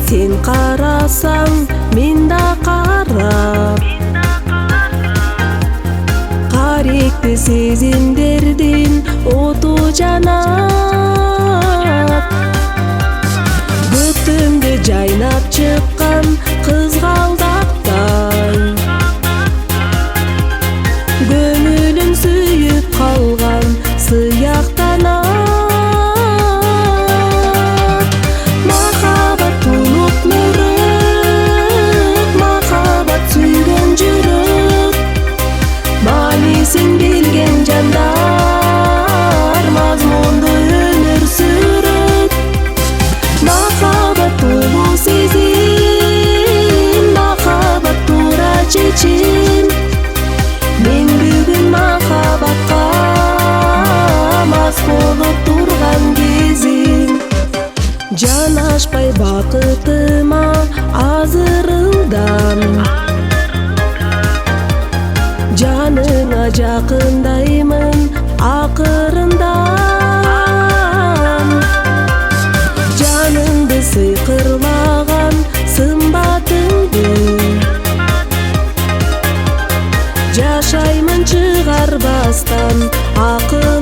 Сен қарасаң, мен да қарап, қаректі сезімдерден оту жанат. Көктемде жайнап шыққан қызғалдақтай, көңілім сүйіп қалған сияқтанат. Махаббат тұнық нұрық, махаббат сүйген жүрек, мәнісін білген жандар мазмұнды өмір сүрет. Махаббат ұлы сезім, махаббат тура шешім. Мен бүгін махаббатқа мас болып тұрған кезім. Жанашпай бақытыма азырылдам, жаныңа жақындаймын ақырында. Жаныңды сыйқырлаған сымбатыңды жашаймын шығарбастан ақыл